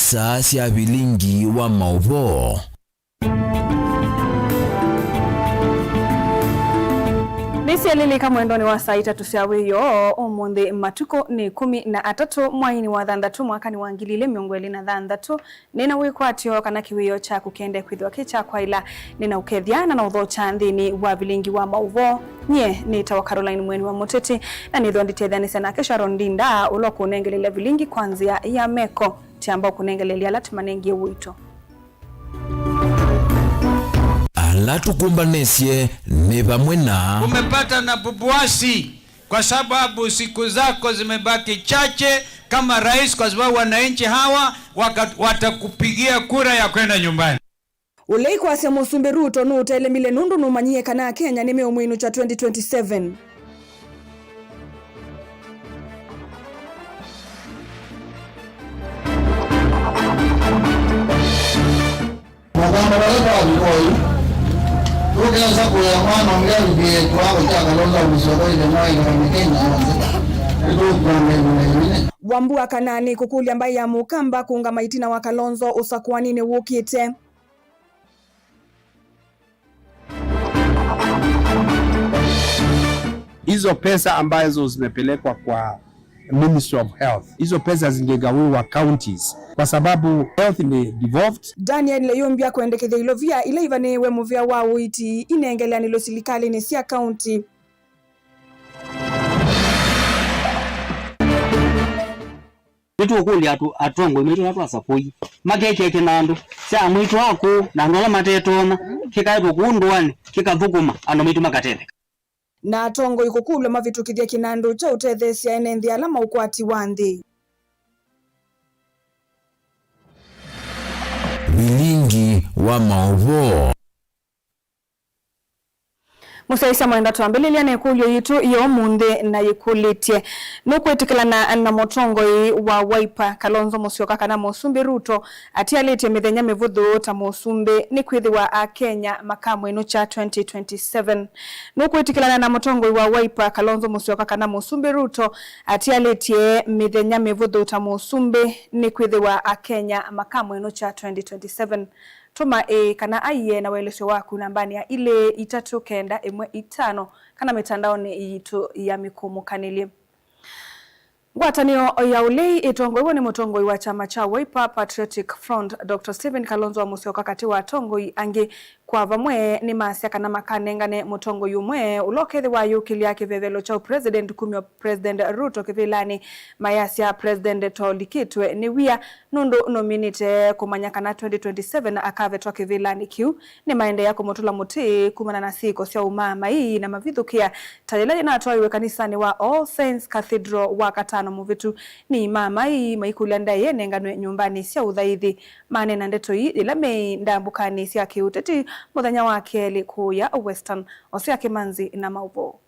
isa cia bilingi wa mauvo. Nisialilika mwendoni wa saa 3 cia wiyo umuthi matuko ni 13 mwaini wa thandatu mwakani wa 2026 nina wikwatio kana kiwiyo cha kukende kwithwa kicha kwa ila nina ukethiana na uthocha nthini wa bilingi wa mauvo nye ni tawa Caroline Mweni wa Muteti na nithwa nditethani sana kesha rondinda ulo kunengelelea bilingi kwanzia ya meko tiamba kunengelelea latimanengie wito latukumbanesie ni pamwe na umepata na bubuasi kwa sababu siku zako zimebaki chache kama rais, kwa sababu wananchi hawa watakupigia kura ya kwenda nyumbani. Uleiko ase Musumbi Ruto nutelemile nundu numanyie kana Kenya ni meomwinu cha 2027. Wambua kanani kukulia mbai ya mukamba kuunga maitina wa Kalonzo usakuanine wukite. Hizo pesa ambazo zimepelekwa kwa Ministry of Health, hizo pesa zingegawiwa counties kwa sababu health ni devolved. Daniel Leyombia kuendekethia ilovia ile ivane we muvia wa uiti inengelea nilo silikali ni sia county. Itu okuli atongo imitu atu asapoi makeke kinandu cha mwitu wako na ndola matetona kikaito kundwani kikathukuma ano mitu makatete na atongo ikukulwa mavitukithia kinandu cha utethesia enenthi alama ukwati wanthi bilingi wa mauvo. Musaisa mwenda tuambililia na ikulyo yitu iyo munde na ikulitie. Nukwetikilana na motongoi wa Wiper Kalonzo Musyoka kana Musumbi Ruto atialite mithenya mivuthu ta Musumbi ni kwithiwa a Kenya makamwinu cha 2027. Nukwetikilana na motongoi wa Wiper Kalonzo Musyoka kana Musumbi Ruto atialite mithenya mivuthu ta Musumbi ni kwithiwa a Kenya makamwinu cha 2027. Tuma kana aiye na waelesho waku nambani ya ile 3915 kana mitandaoni yitu ya mikumukanili. Ngwatanio ya ulei itongoi ni mutongoi wa chama cha Wiper Patriotic Front Dr. Stephen Kalonzo Musyoka kati wa tongoi angi kwa vamwe ni masya kana makanengane mutongoi umwe ulokethi wa yukilia kivevelo cha president kumyo President Ruto kivilani mayasya President Tolikitwe ni wia nundu nominate kumanyakana 2027 akavetwa kivilani kiu ni maende yako motula muti kumana na siko sya umama hii na mavithukia tayelani na atoiwe kanisani wa All Saints Cathedral wa Katano muvitu ni mama hii maikulanda yene nganwe nyumbani sya uthaithi mane na ndeto hii ilame ndambukani sya kiuteti muthenya wake likuya Western Osea Kimanzi na mauvo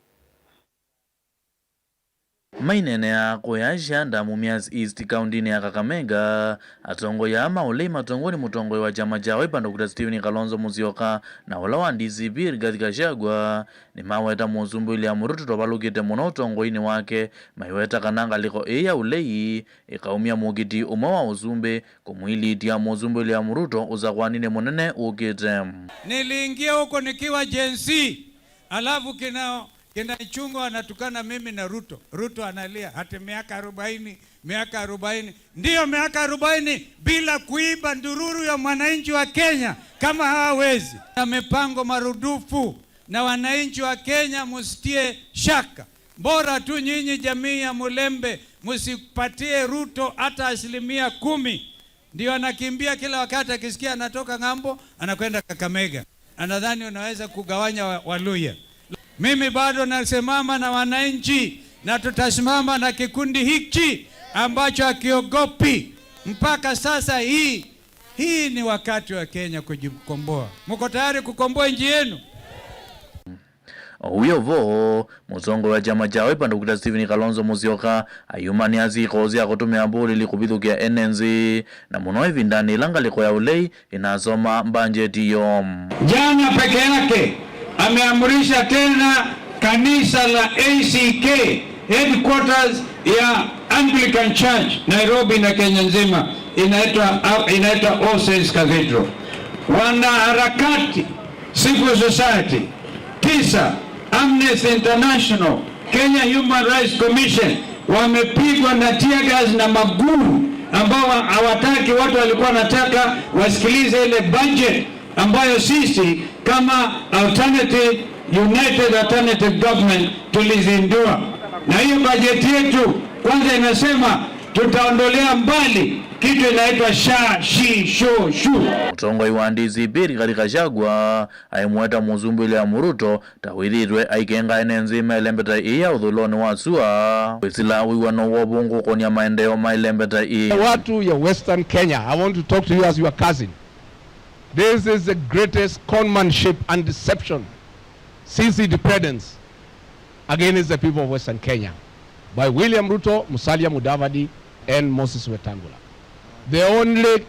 mainene ya kuyaisha ndamu Mumias East County ya Kakamega atongo ya maulei matongoni mutongoi wa chama cha Wiper Dr. Stephen Kalonzo Musyoka na wala wa DCP Rigathi Gachagua ni maweta Musumbi William Ruto tobalukite muno utongoini wake maiweta kananga liko ya ulei ikaumia mugiti umwe wa Musumbi kumwili ya Musumbi William Ruto uzakwanine munene ukite. Niliingia huko nikiwa Gen Z alafu kina chungo anatukana mimi na Ruto. Ruto analia hata miaka 40. Ndiyo miaka 40 bila kuiba ndururu ya mwananchi wa Kenya kama hawezi. Na mipango marudufu na wananchi wa Kenya musitie shaka. Bora tu nyinyi jamii ya Mulembe musipatie Ruto hata 10%. Ndio anakimbia kila wakati akisikia anatoka ngambo anakwenda Kakamega. Anadhani unaweza kugawanya Waluya. Mimi bado nasimama na wananchi na tutasimama na kikundi hiki ambacho hakiogopi. Mpaka sasa hii ni wakati wa Kenya kujikomboa. Mko tayari kukomboa nchi yenu? Uyovo musongo wa chama cha Wiper Dr. Stephen Kalonzo Musyoka ayumani azikozi akutumia mbuli likubithukia NNZ na muno hivi ndani ilanga liko ya ulei inasoma budget yo. Jana peke yake ameamrisha tena kanisa la ACK headquarters ya Anglican Church Nairobi na Kenya nzima inaitwa All Saints Cathedral. Wanaharakati, civil society 9, Amnesty International, Kenya Human Rights Commission wamepigwa na tear gas na maguru ambao hawataki. Watu walikuwa wanataka wasikilize ile budget ambayo sisi kama United Alternative Government tulizindua. Na hiyo budget yetu kwanza inasema tutaondolea mbali kitu inaitwa shu. Mutongoi wa DCP Rigathi Gachagua aimweta muzumbu ile ya Ruto tawirirwe aikenga enenzima ilembeta iya udhuloni wasua wisilawi wano wabungu konya maendeleo mailembeta iya. Watu ya Western Kenya, I want to talk to you as your cousin. This is the greatest conmanship and deception since independence against the people of Western Kenya by William Ruto, Musalia Mudavadi and Moses Wetangula. The only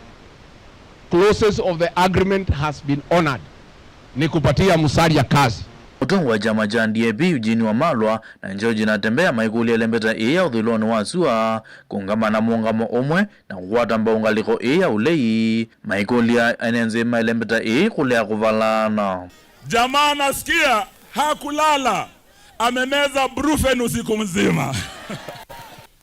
clauses of the agreement has been honored. Ni kupatia Musalia kazi. Mutongo wa chama cha DAP Eugene Wamalwa na Njoji natembea maikuli elembeta iya udhuloni wasua kungamana muungamo omwe na kuwata mbaungaliko iya ulei maikuli ya enenzima elembeta iya kulea kuvalana. Jamaa nasikia hakulala, amemeza brufen usiku mzima.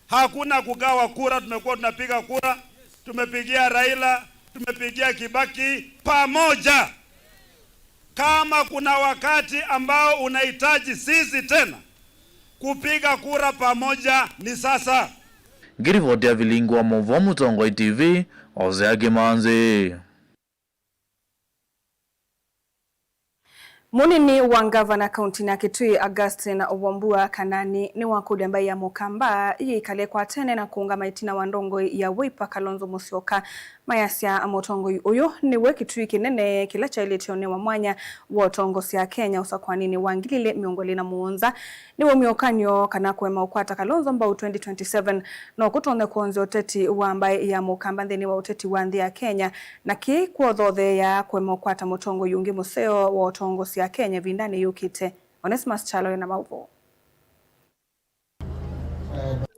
Hakuna kugawa kura, tumekuwa tunapiga kura, tumepigia Raila, tumepigia Kibaki pamoja. Kama kuna wakati ambao unahitaji sisi tena kupiga kura pamoja ni sasa. Ngirivoti ya Vilingu wa Movo, Mutongoi TV, Hosea Kimanzi. Munini wa gavana kaunti na Kitui Augustine Wambua Kanani ni wakuli ambaye ya mukamba yikale kwa tene na kuunga maitina wa ndongo ya Wiper Kalonzo Musyoka mayasya motongo uyo ni we Kitui kinene kila cha iletione wa mwanya wa tongosi ya Kenya usakwanini wangilile miongoli na muonza ni wa miokanyo kana kwema ukwata Kalonzo mbao 2027 na kutone kuonzi oteti wa ambaye ya mukamba ndeni wa oteti wa ndhi ya Kenya na ki kuodhothe ya kwema ukwata motongo yungi museo wa tongosi ya Kenya vindani yukite. Onesimus Chalo na mauvo.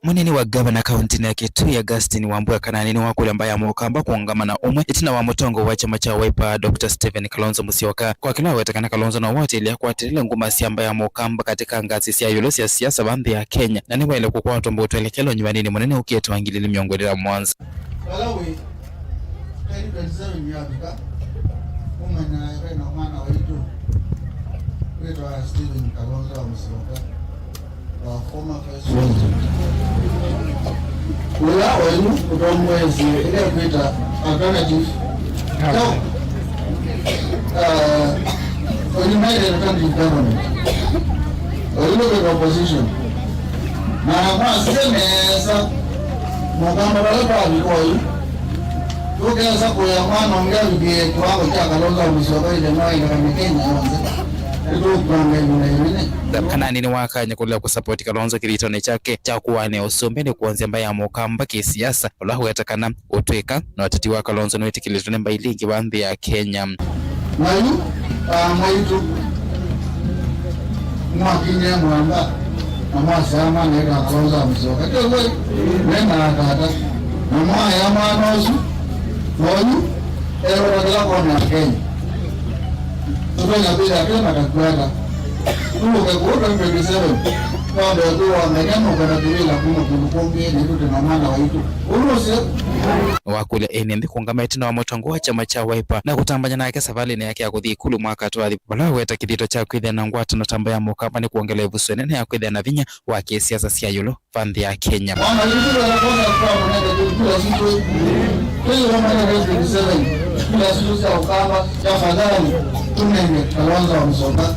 Munini wa gavana kaunti ya Kitui Augustine Wambua Kanani ni wakuli ambaye amukamba kuungama na umwe itina wa mutongo wa chama cha Wiper Dr. Stephen Kalonzo Musyoka kwa kila wetakana Kalonzo na wote ili kuatilile nguma si ambaye amukamba katika ngazi sia yulosi ya siasa bandhi ya Kenya na niwa ile kukua watombo utuelekelo nyumbani ni munene ukietu wangilili miongoni la mwanza. Walawe 2027 yabika umena na mwana waitu wetu wa Stephen Kalonzo Musyoka wa former first president. Ula wenu kutomwezi ile kuita alternative. So, when you made a country government, or you look at opposition, na mwasemesa mugamba balaba abikoi tukeza kuya mwana ongabiye twako cha Kalonzo Musyoka ile mwana kama Kenya yonze. Kanani ni wakanya kulia kusapoti Kalonzo kilitone chake cha kuwa ni usombe ni kuanzia ambaye amukamba kisiasa ulahu yatakana utweka na watati wa Kalonzo nweti kilitone mbailingi bandhi ya Kenya. Mayu mwaitu mwakinye mwamba na mwasama nega Kalonzo Musyoka kewe nena akata na mwaya mwanosu moyu ewa kona Kenya. Tufanya bila kama takwenda. Tuko kwa 27. Kwa ndio wamegano kwa bila kumbukumbu ni ndio tunamana waitu. Uruse wakule enende kuungama itina wa motongo wa chama cha Wiper na kutambanya na yake safari ni yake ya kuthi ikulu mwaka tu wala weta kidito cha kwithia na ngwatu na tambaya mukamba ni kuongela ivuso nene ya kwithia na vinya wa kisiasa sia yulo fandhi ya Kenya. Mama ndio anakosa kwa mwenendo kila siku. Kwa maana 27 kila siku za ukamba tafadhali tunenge Kalonzo Musyoka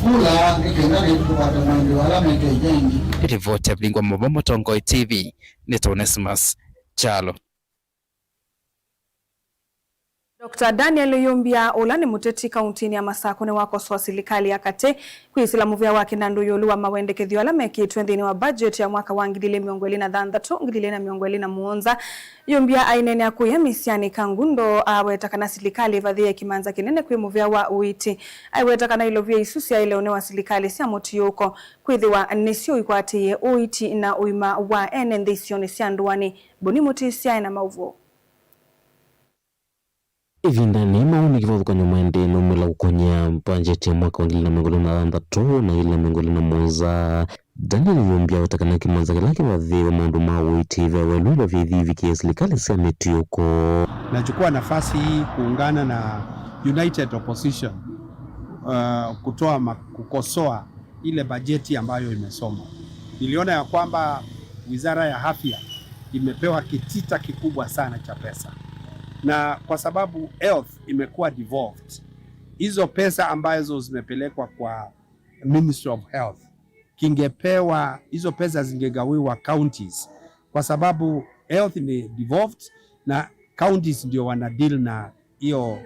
kula nikenda ni kupata mambo wala mekejengi. Ripoti ya Bingwa Mobomo Tongoi TV ni Onesimus Chalo. Dr. Daniel Yumbia ulani muteti kauntini ya Masako ni wako swa silikali ya kate kuisilamu vya waki na nduyulu wa mawende kedhiwa la meki tuendini wa budget ya mwaka wangidile miongweli na dhandatu ngidile na miongweli na muonza. Yumbia ainene ya kuya misiani kangundo awetakana silikali vadhia kimanza kinene kuimu vya wa uiti awetakana ilo vya isusi ya ile wa silikali siya moti yuko kuidhiwa nisio ikuatiye uiti na uima wa enendhisio ni siya nduwani boni muti siya ina mauvo. Ivinda ni maoni kivathukanya mwende numela ukonya bajeti ya mwaka wa 2026 na 2027. Daniel Yombia watakana kimanza kilake wathi wa maundu mawiti vya welula vithi viki ya serikali summit yuko. Nachukua nafasi hii kuungana na United Opposition kukosoa ile bajeti ambayo imesoma. Niliona ya kwamba Wizara ya Afya imepewa kitita kikubwa sana cha pesa, na kwa sababu health imekuwa devolved, hizo pesa ambazo zimepelekwa kwa Ministry of Health kingepewa, hizo pesa zingegawiwa counties, kwa sababu health ni devolved na counties ndio wana deal na hiyo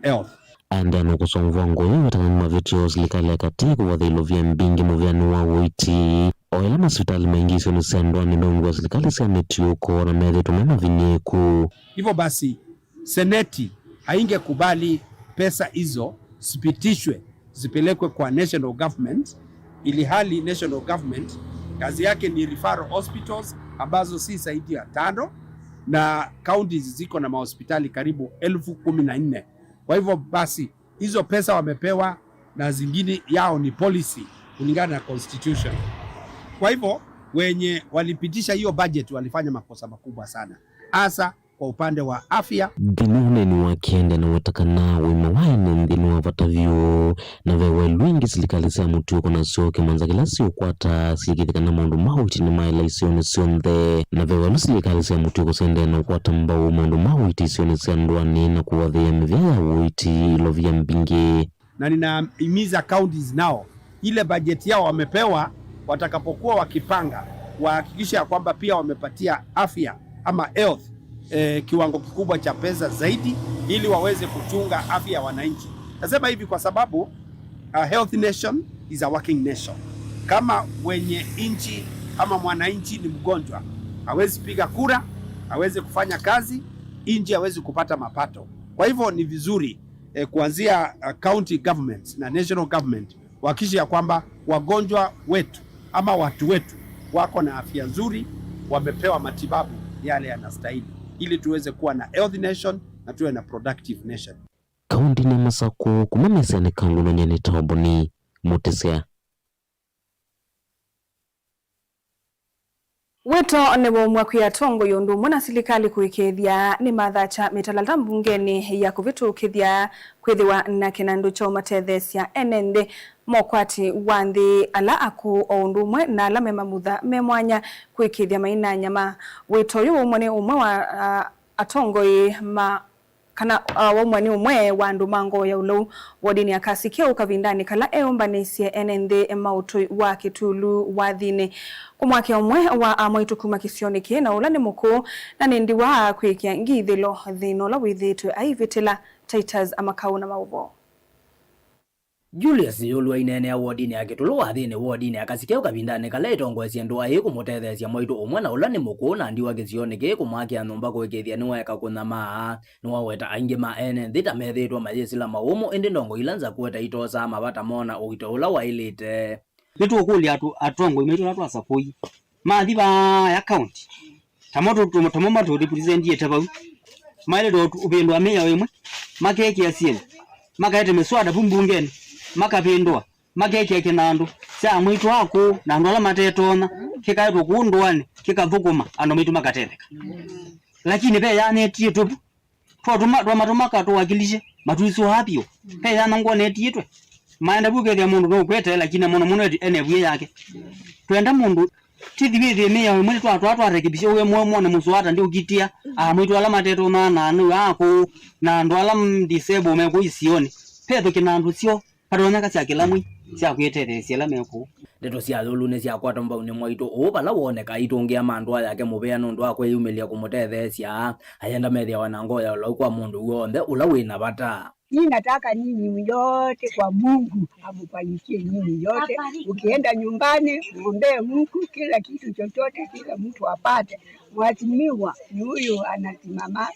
health. Andano kusongwa ngoyo watakanyuma vitio serikali ya kati kuwathilo vya mbingi muvyanu wa witi. Oela masitali mengi sio nisendwa ni nungu wa serikali summit yuko na medhe tumema vinyeku. Hivyo basi seneti haingekubali pesa hizo zipitishwe zipelekwe kwa national government, ili hali national government kazi yake ni referral hospitals ambazo si zaidi ya 5 na counties ziko na mahospitali karibu 14,000. Kwa hivyo basi hizo pesa wamepewa na zingine yao ni policy kulingana na constitution. Kwa hivyo wenye walipitisha hiyo budget walifanya makosa makubwa sana, hasa kwa upande wa afya. Dinune ni wakende na watakana wima waine ndinu wavatavyo na vewe lwingi serikali sa mutu yuko na soke manza kilasi ukwata sikithika na maundu mawiti ni maila isione sionthe na vewe lu serikali sa mutu yuko sende na ukwata mbao maundu mawiti isione siandwani na kuwathea mivya ya witi ilo vya mbingi. Na ninaimiza counties nao ile budget yao wamepewa, watakapokuwa wakipanga wahakikisha kwamba pia wamepatia afya ama health kiwango kikubwa cha pesa zaidi ili waweze kuchunga afya ya wananchi. Nasema hivi kwa sababu a healthy nation is a working nation. Kama wenye nchi ama mwananchi ni mgonjwa, hawezi piga kura, hawezi kufanya kazi, nchi hawezi kupata mapato. Kwa hivyo ni vizuri kuanzia county government na national government wahakikishe kwamba wagonjwa wetu ama watu wetu wako na afya nzuri, wamepewa matibabu yale yanastahili, ili tuweze kuwa na healthy nation na tuwe na productive nation. Kaundi na Masako kumamesa ni kangulo nyene toboni mutesea. Weto nebo mwaku ya tongo yondu mwana serikali kuikethia ni mathacha mitalala mbungeni ya kuvitukithia kwithiwa na kinandu cha matethesia enende mokwati wanthi ala aku oundumwe na ala memamutha memwanya kuikithia maina nyama. Weto yu umwe umwe wa atongoi kana wamwani umwe wa ndumango ya ulau wadini ya kasi kia ukavindani kala eumbanisia enende mautu wa kitulu wathine kumwake umwe wa amoitu kuma kisioni kie na ulani muku na nindi wa kuikia ngithilo dhino la withitu aivitila Titus amakau na maubo. Julius Yolwa inene ya wadini ya kitulu wathine wadini ya kasi kia ukavindani kala itongwesia ndua hiku mutethesia moitu umwe na ulani muku na ndiwa kisioni kie kumwake anumba kuikithia niweka kunamaa niwaweta aingi ma enende ta methitwa mayesila maumu indi ndongo ilanza kuweta itosa mabata mona uito ula wailite. Nitu ukuli atongo imetu natu asapoi maathiba ya county tamoma tu represent yetaba maile do upendo ameya wemwe makeke ya sieni makaete meswada bumbungeni makapindwa makeke kinandu cha mwitu wako na ndola matetona kikaito kundwani kikathukuma ando mitu makatetheka lakini pe yani tietu twa matumaka to wakilishe matuiso hapio pe yana ngone tietwe maenda buke ya mundu no kwete lakini muno ene bwe yake twenda mundu tithibithie meya we mwini twatwa rekebisha we mwone muswata ndi ukitia mwitu ala mateto na anu yako na ndo ala disable meko isione petho kinandu sio paronya ka kyakilamwi cia kwetethesia la meko ndeto cia lulu ne cia kwata mbau ne mwaito obala woneka itongia mandu yake mubea nundu akwe yumelia kumutethesia ayenda methia wanangoya ulo kwa mundu wonde ula wina bata. Mimi nataka nyinyi yote kwa Mungu amfanyie nyinyi yote. Ukienda nyumbani muombe Mungu kila kitu chochote kila mtu apate. Mwatimiwa ni huyu anasimama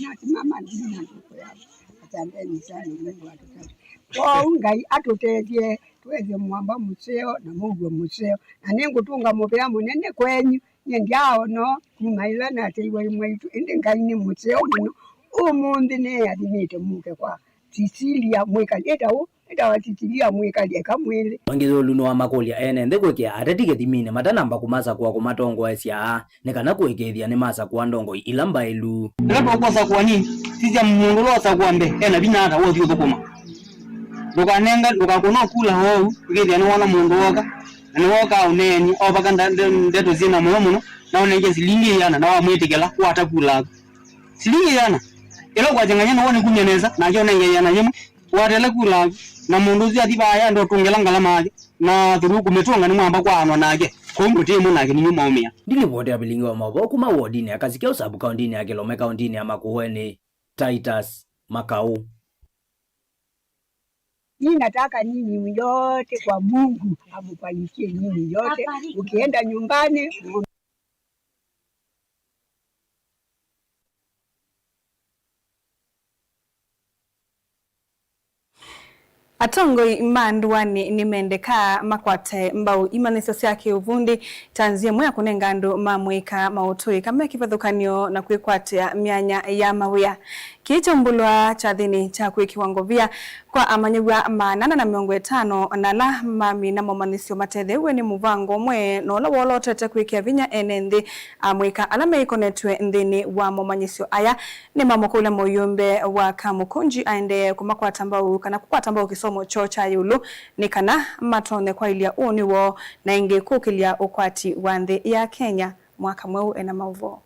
anasimama ndani na ndugu yake. Asanteni sana Mungu atusaidie. Kwa ungai atutetie tuweze mwamba museo na Mungu museo. Na nengo tunga mubea munene kwenyu nyendiao no kumaila na teiwa imwe indi ngai ni museo muno umundi ne adimite muke kwa Cecilia mwekali eta wa Cecilia mwekali akamwele wangizo luno wa makolia ene ndeko kia atatike dimine matanamba kumasa kwa kumatongo esya nekana kuekethia ne masa kwa ndongo ilamba elu lepo kosa kwa nini sisi mundu losa kuambe ena binata wo thio thukuma lukanenga lukakono kula ho kithia ni wona mundu woka ni woka uneni obaka ndeto zina muno na onenge silingi yana na wa mwitikela kwata kula silingi yana elo kwa jenganya no woni kunyeneza na jo nenge yana nyema watele kula na mundu zia thibaya ndo tungela ngalama na thuru kumetonga ni mwamba kwa anwa nake kombo timu nake ni nyuma umia ndili bote abilingi wa mabo kuma wodini akazikia sabu kaundini ya Kilome kaundini ya Makueni Titus Makau. Mimi nataka nyinyi yote kwa Mungu amfanyie nyinyi yote ukienda nyumbani Atongo imandwani nimendeka makwate mbau imanisa syake uvundi tanzia mwe kunengandu mamwika mautui kama kivadhukanio na kuikwatia mianya ya mawia kicho mbulwa chathini cha kuikiwango via kwa amanyugwa manana na miongo 5 na la mami na momanisio matedhe uwe ni muvango mwe nola wolo tete kuikia vinya enendi amwika alame ikonetwe ndini wa momanisio aya ni mamokule moyumbe wa kamukunji aende kumakwata mbau kana kukwata mbau kisomo chocha yulu ni kana matone kwa ilia uniwo na inge kukilia ukwati wande ya Kenya mwaka mweu ena mauvo.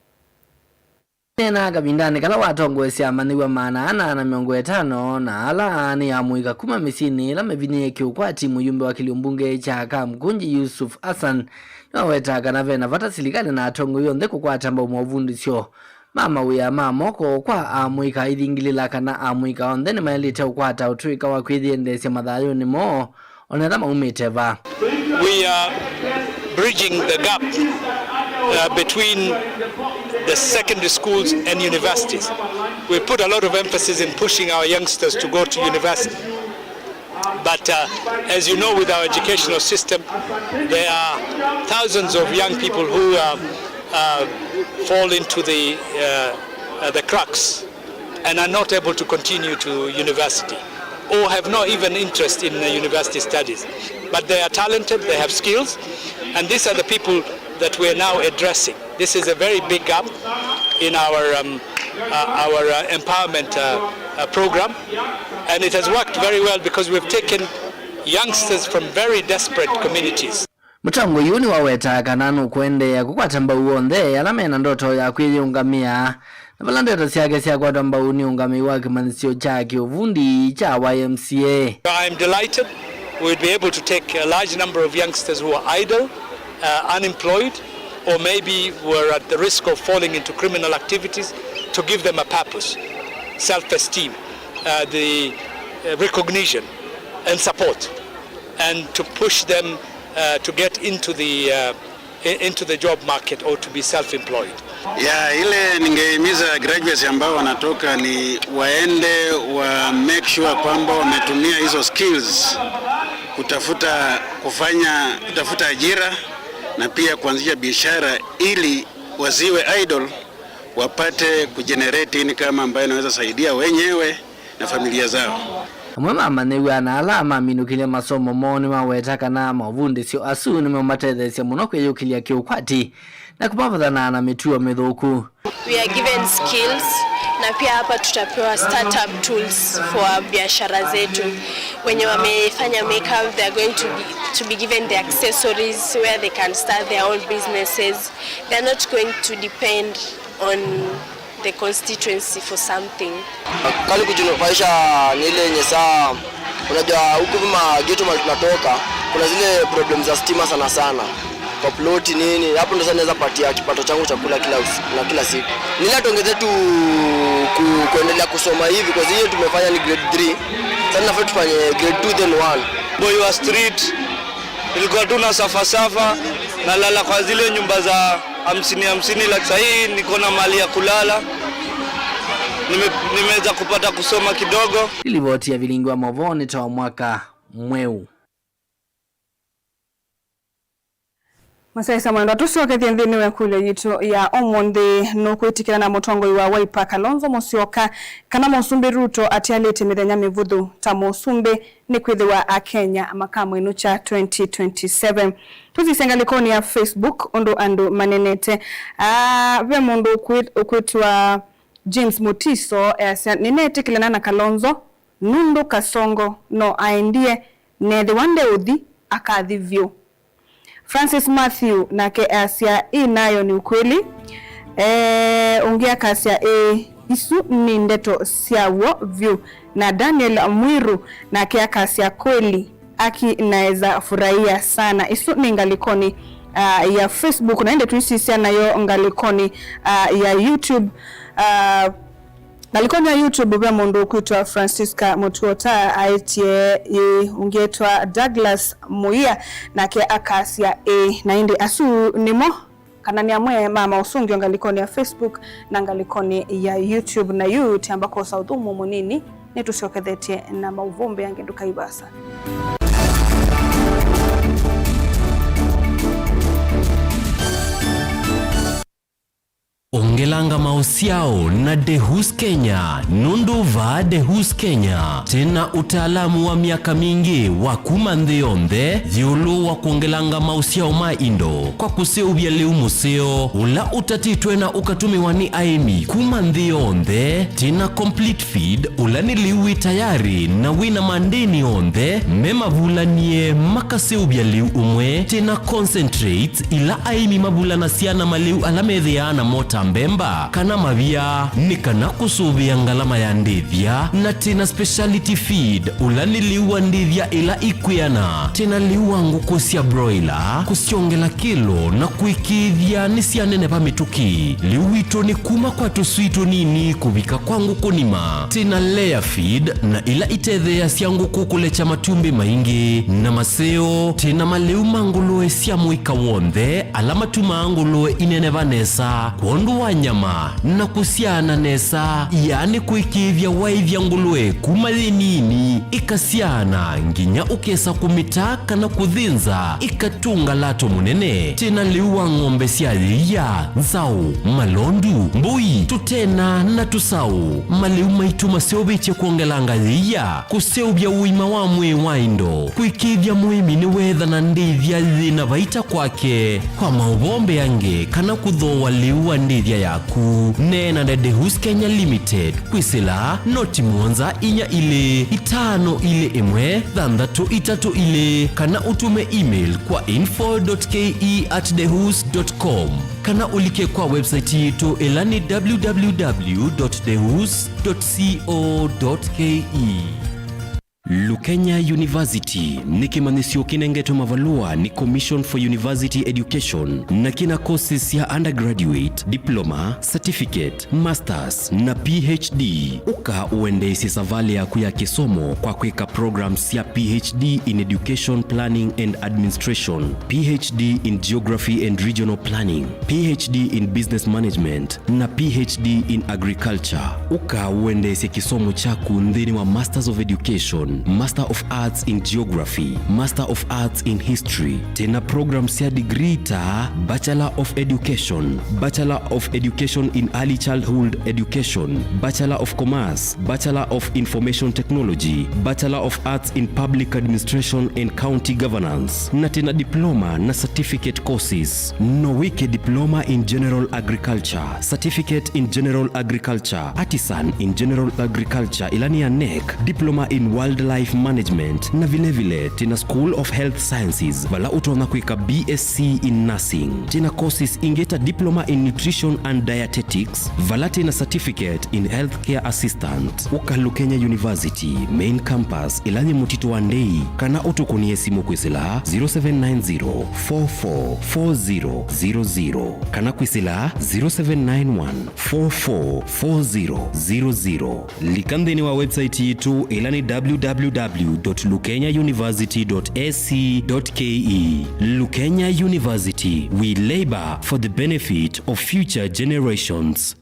Nena kabindani kala watongo esi amaniwa manana na miongo 5 na ala ni amwika kuma misini la mevini kiukwati muyumbe wa kiliumbunge cha Kamkunji Yusuf Hassan yaweta kanave na vata silikali na atongo yonde kukwata mbao mwavundi sio mama uya mamoko kwa amwika idingilila kana amwika onde ni maelite ukwata utuika wa kuidhiendesya madhayo ni mo onedama umeteva. We are bridging the gap between the secondary schools and universities. We put a lot of emphasis in pushing our youngsters to go to university. But as you know, with our educational system, there are thousands of young people who fall into the cracks and are not able to continue to university or have no even interest in university studies. But they are talented, they have skills, and these are the people that we are now addressing. This is a very big gap in our empowerment program, and it has worked very well because we've taken youngsters from very desperate communities. Mutango yuni waweta kananu kwende ya kukwata mbau onde alamena ndoto ya kuiungamia na valandeta siake siya kwa mbau ni ungami wake manisio chake uvundi cha YMCA. I'm delighted we'll be able to take a large number of youngsters who are idle, unemployed, or maybe were at the risk of falling into criminal activities, to give them a purpose, self-esteem, the recognition and support, and to push them to get into the job market or to be self-employed. Ile ningehimiza graduates ambao wanatoka ni waende wa make sure kwamba wametumia hizo skills kutafuta ajira na pia kuanzisha biashara ili wasiwe idle, wapate kugenerate income ambayo inaweza saidia wenyewe na familia zao. Mama manewa na alama minukile masomo moni maweta kana mavundi sio asu ni mamatedhe muno kwe yukilia kiukwati na kupavadhana na mituwa medhoku. We are given skills na pia hapa tutapewa startup tools for biashara zetu. Wenye wamefanya makeup, they are going to be given the accessories where they can start their own businesses. They are not going to depend on the constituency for something. Kali kujinufaisha ni ile yenye saa unajua huku kama geto mali tunatoka kuna zile problems za stima sana kwa plot nini hapo ndo sasa naweza patia kipato changu cha kula kila siku. Nila tuongeze tu kuendelea kusoma hivi kwa hiyo tumefanya ni grade 3. Sasa nafaa tufanye grade 2 then 1. Boy wa street ilikuwa tuna safa na lala kwa zile nyumba za 50 la sasa hii niko na mali ya kulala. Nimeweza kupata kusoma kidogo. Ilivoti ya vilingwa Movoni toa mwaka mweu. Masai mwendo tucoke thieni we kulo yitu ya omonde no kwitikira na mutongo wa Wiper Kalonzo Musyoka kana Musumbi Ruto atialete mithenya mivuthu ta Musumbi ni kwithiwa a Kenya makamu inu cha 2027 tuzisenga likoni ya Facebook ondo andu manenete ve mundu kwitwa James Mutiso ninetikilana na Kalonzo Nundu Kasongo no aendie nethe wande uthi akathivyo Francis Matthew na ke asia nayo ni ukweli ungia kasia isu ni ndeto siawo view na Daniel Mwiru na ke akasia kweli aki naeza furahia sana isu ni ngalikoni ya Facebook na ende tuisisia nayo ngalikoni ya YouTube ngalikoni ya YouTube bwa mundu kuitwa Francisca Mutuota aitie ungetwa Douglas Muia na ke akasia na indi asu nimo kana ni amwe mama usungi ngalikoni ya Facebook na ngalikoni ya YouTube na YouTube ambako sauthumu munini netusiokethetie na mauvombe yange ndukaibasa. Ongelanga mausiao na Dehus Kenya, Nunduva Dehus Kenya. Tena utaalamu wa miaka mingi wa kumandhionde, dhiulu wa kuongelanga mausiao maindo. Kwa kuseubia leu museo, ula utatitwe na ukatumiwa ni aimi. Kumandhionde, tena complete feed, ula niliwi tayari na wina mandeni onde. Mema vulanie makaseubia leu umwe, tena concentrate ila aimi mabula nasiana maleu alamedhiana mota mbemba kana mavia ni kana kusuvia ngalama ya ndithia na tena speciality feed ulani liwa ndithia ila ikwiana tena liwa nguku sia broiler kusiongela kilo na kuikithia nisia nene pa mituki liwito ni kuma kwa tusuito nini kubika kwa nguku nima tena layer feed na ila itethea sia nguku kulecha matumbi maingi na maseo tena maleu manguloe sia muika wonde alama tumanguloe inene vanesa kondu wa nyama na kusiana nesa yani kuikivya waivya ngulwe kumalinini ikasiana nginya ukesa kumitaka na kudhinza ikatunga lato munene tena liwa ngombe sialia nzau malondu mbui tutena na tusau maliu maituma seobeche kuongelanga liya kuseubya uima wa mwe waindo kuikivya muimi ni wedha na ndivya zina vaita kwake kwa maubombe yange kana kudhowa liwa ndivya yaku nena na Dehus Kenya Limited kwisila noti mwonza inya ile itano ile imwe thandatu itatu ile kana utume email kwa info.ke@dehus.com kana ulike kwa website yetu elani www.dehus.co.ke. Lukenya University ni kimanisio kinengeto mavalua ni Commission for University Education na kina courses ya undergraduate, diploma, certificate, masters na PhD. Uka uendesi savali ya kuya kisomo kwa kweka programs ya PhD in Education Planning and Administration, PhD in Geography and Regional Planning, PhD in Business Management na PhD in Agriculture. Uka uendesi kisomo chaku ndhini wa Masters of Education, Master of Arts in Geography, Master of Arts in History, tena programs ya degree ta Bachelor of Education, Bachelor of Education in Early Childhood Education, Bachelor of Commerce, Bachelor of Information Technology, Bachelor of Arts in Public Administration and County Governance, na tena diploma na certificate courses. Nowike diploma in General Agriculture, Certificate in General Agriculture, Artisan in General Agriculture ilani ya NEC, diploma in Wildlife Management na vile tena School of Health Sciences vala utona kuika BSc in Nursing tena courses ingeta diploma in Nutrition and Dietetics vala tena certificate in Healthcare Assistant. Uka Lukenya University main campus ilani mutito wandei kana utukunie simu kwisila 0790444000 kana kwisila 0791444000 likandeni wa website yetu ilani www.lukenyauniversity.ac.ke. Lukenya University, we labor for the benefit of future generations.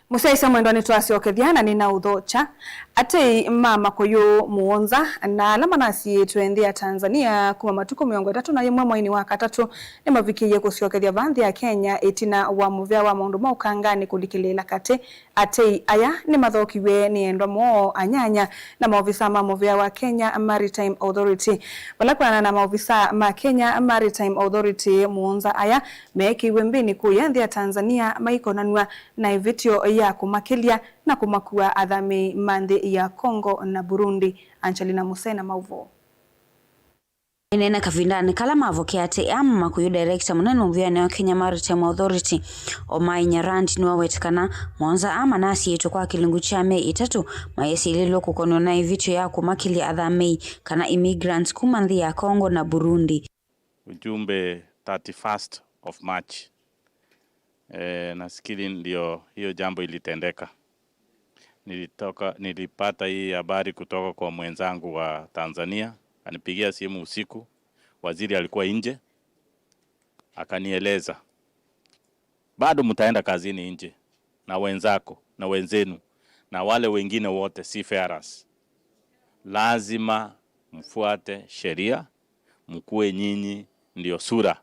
Musaisa mwendwani twasiokethiana nina uthocha ate mama koyo muonza na alama nasi twendi ya Tanzania kuma matuko 31 mwezi wa katatu ni mavikiye kusiokethia bandhi ya Kenya etina wa muvya wa maundu maukangani kulikilela kate ate aya ni mathokiwe ni endwa mo anyanya na maofisa ma muvya wa Kenya Maritime Authority balakwana na maofisa ma Kenya Maritime Authority muonza aya mekiwe mbini kuyendi ya Tanzania maikonanwa na vitio ya kumakilia na kumakua athami mandi ya Kongo na Burundi. Angelina Musena mauvo inena kavindani kala mavokeate ama makuyu director munene mvyane wa Kenya Maritime Authority Omai Nyarandi ni wawetekana mwanza ama nasi yetu kwa kilingu cha Mei 3 mayesi ililo kukono na vitu ya kumakili athami kana immigrants kumandhi ya Kongo na Burundi. Ujumbe 31st of March nasikiri ndio hiyo jambo ilitendeka. Nilipata hii habari kutoka kwa mwenzangu wa Tanzania, anipigia simu usiku, waziri alikuwa nje, akanieleza bado mtaenda kazini nje na wenzako na wenzenu na wale wengine wote seafarers. Lazima mfuate sheria, mkuwe nyinyi ndio sura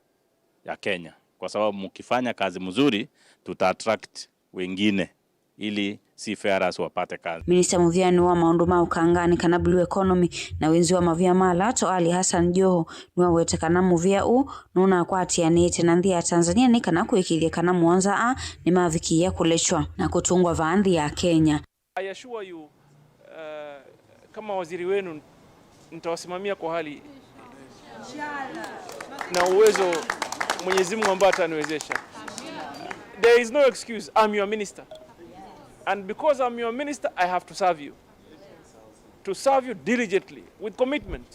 ya Kenya. Kwa sababu mkifanya kazi mzuri tuta-attract wengine ili seafarers wapate kazi. Minister Muvyani wa maundu maukangani kana blue economy na wenzi wa mavya malato Ali Hassan Joho ni wawetekana muvya nuna kwati ya nete na nthi ya Tanzania ni kana kuikilia kana mwanza ni mavikia kulechwa na kutungwa vaandhi ya Kenya. I assure you kama waziri wenu nitawasimamia kwa hali na uwezo Mwenyezi Mungu ambaye ataniwezesha. There is no excuse. I'm your minister. And because I'm your minister, I have to serve you. To serve you diligently, with commitment.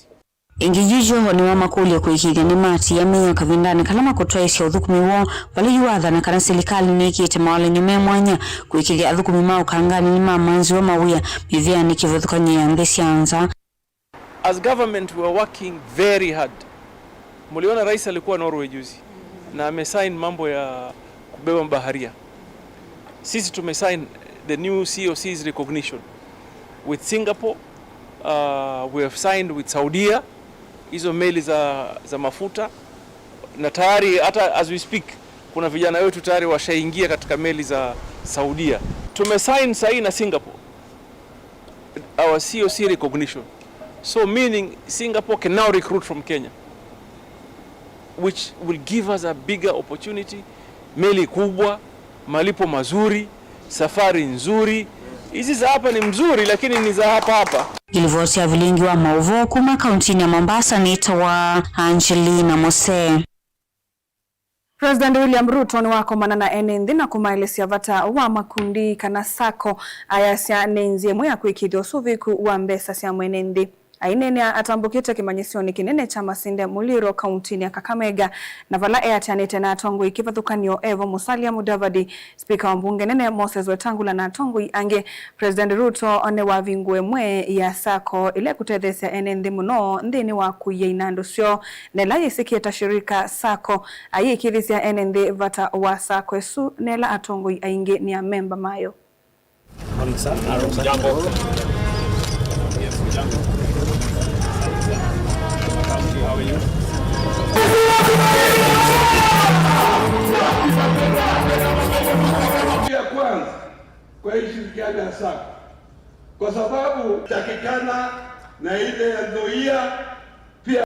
Ingijujo ni wa makuli kuikiga ni mati ya miya kavindani kalama kutoisi ya udhukumi wao wali yuadha na kana serikali ni ikite mawale nyume mwanya kuikiga udhukumi mao kangani ni mamanzi wa mawia mivya ni kivudhukani ya ndesi anza. As government we are working very hard. Muliona rais alikuwa Norway juzi na amesign mambo ya kubeba baharia. Sisi tumesign the new COC's recognition with Singapore. We have signed with Saudia hizo meli za mafuta na tayari hata as we speak kuna vijana wetu tayari washaingia katika meli za Saudia. Tumesign sahi na Singapore our COC recognition, so meaning Singapore can now recruit from Kenya, which will give us a bigger opportunity. Meli kubwa, malipo mazuri, safari nzuri. Hizi za hapa ni mzuri lakini ni za hapa. Ilivoti ya vilingi wa mauvo kuma kauntini ya Mombasa ni wa Angelina Mose. President William Ruto ni wako manana enendi na kumaelesi vata wa makundi kana sako ayasya nenzie mwe kuikidio suviku wa mbesa sya mwenendi. Ainene atambukite kimanyisioni kinene cha Masinde Muliro kauntini ya Kakamega na vala eatanete na atongo ikivathukanio Evo Musalia Mudavadi speaker wa mbunge nene Moses Wetangula na atongo ange President Ruto one wavingue mwe ya sako ile kutethesia enendi muno ndini wa kuyeina ndusyo nela yisikieta shirika sako ayikithisia enendi vata wa sako esu nela atongo ainge ni a member mayo. Ya kwanza kwa hii shirikiano ya sako kwa sababu takikana na ile ya Nzoia pia.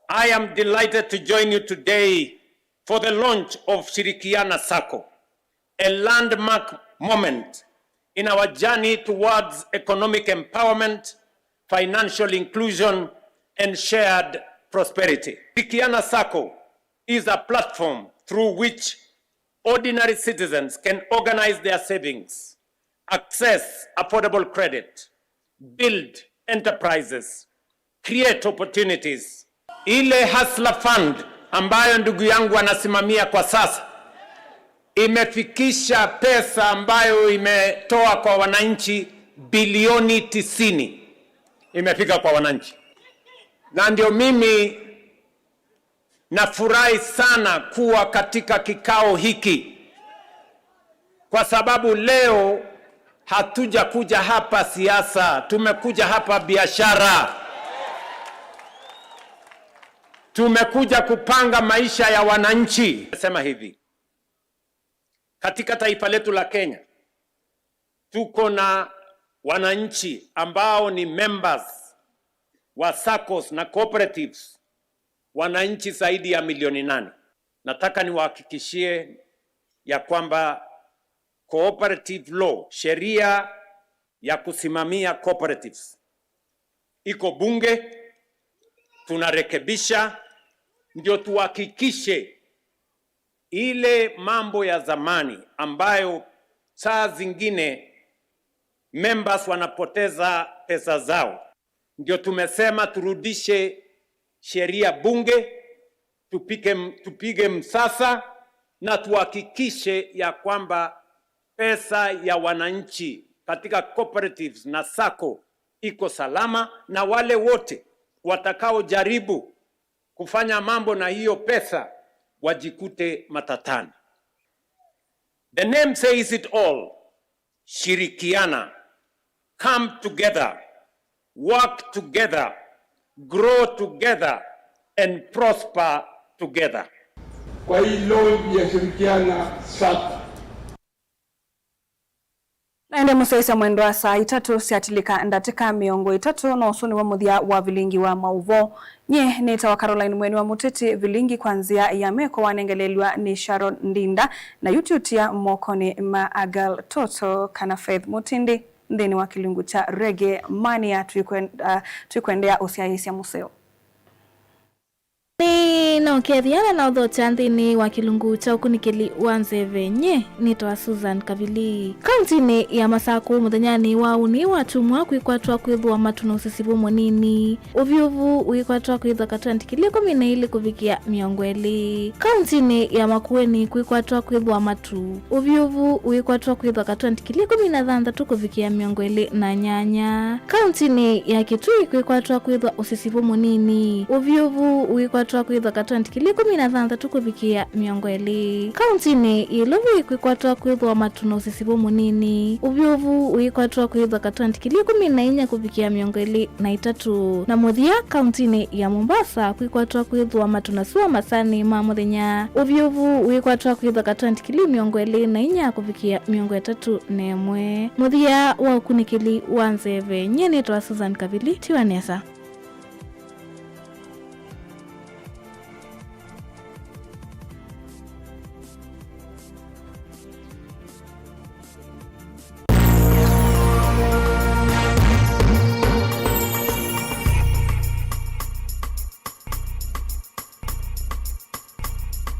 I am delighted to join you today for the launch of Shirikiana Sacco, a landmark moment in our journey towards economic empowerment, financial inclusion, and shared prosperity. Shirikiana Sacco is a platform through which ordinary citizens can organize their savings, access affordable credit, build enterprises, create opportunities. Ile Hustler Fund ambayo ndugu yangu anasimamia kwa sasa imefikisha pesa ambayo imetoa kwa wananchi bilioni 90 imefika kwa wananchi. Na ndio mimi nafurahi sana kuwa katika kikao hiki kwa sababu leo hatuja kuja hapa siasa, tumekuja hapa biashara. Tumekuja kupanga maisha ya wananchi. Nasema hivi, katika taifa letu la Kenya tuko na wananchi ambao ni members wa SACCOs na cooperatives, wananchi zaidi ya milioni 8. Nataka niwahakikishie ya kwamba cooperative law, sheria ya kusimamia cooperatives, iko bunge, tunarekebisha ndio tuhakikishe ile mambo ya zamani ambayo saa zingine members wanapoteza pesa zao. Ndio tumesema turudishe sheria bunge, tupige msasa na tuhakikishe ya kwamba pesa ya wananchi katika cooperatives na SACCO iko salama, na wale wote watakao jaribu kufanya mambo na hiyo pesa wajikute matatani. The name says it all. Shirikiana. Come together. Work together. Grow together and prosper together. Kwa hii launch ya Shirikiana SACCO naende musaisa mwendo wa saa 3 siatilika ndatika miongo 3 na usuni wa muthia wa vilingi wa mauvo nye neta wa Caroline Mweni wa Muteti vilingi kwanzia ya meko wanengelelwa ni Sharon Ndinda na YouTube ya Mokoni Maagal Toto kana Faith Mutindi ndeni wa kilungu cha Reggae Mania tuikwendea usiaisi ya museo. Ni naokeathiana na udhocha nthini wa kilungu cha ukunikili wa Nzevenye nitwa Susan Kavili. Kauntini ya Masaku muthenyani wa uni watumwa kwikwatwa kwithwa matu na usisibu munini. Uvyuvu wikwatwa kwithwa katwandikili 12 kuvikia 20. Kauntini ya Makueni kwikwatwa kwithwa matu. Uvyuvu wikwatwa kwithwa katwandikili 16 kuvikia 28. Kauntini ya Kitui kwikwatwa kwithwa usisibu munini. Uvyuvu wikwatwa kwithwa katwandikili 16 kuvikia 20. Kauntini Iluvu kwikwatwa kwithwa matu na usisibu munini. Uvyuvu wikwatwa kwithwa katwandikili 14 kuvikia 23. Na muthia kauntini ya Mombasa kwikwatwa kwithwa matu na sua masani ma muthenya. Uvyuvu wikwatwa kwithwa katwandikili 24 kuvikia 31. Muthia wa ukunikili wa Nzevenye nitwa Susan Kavili tiwanesa.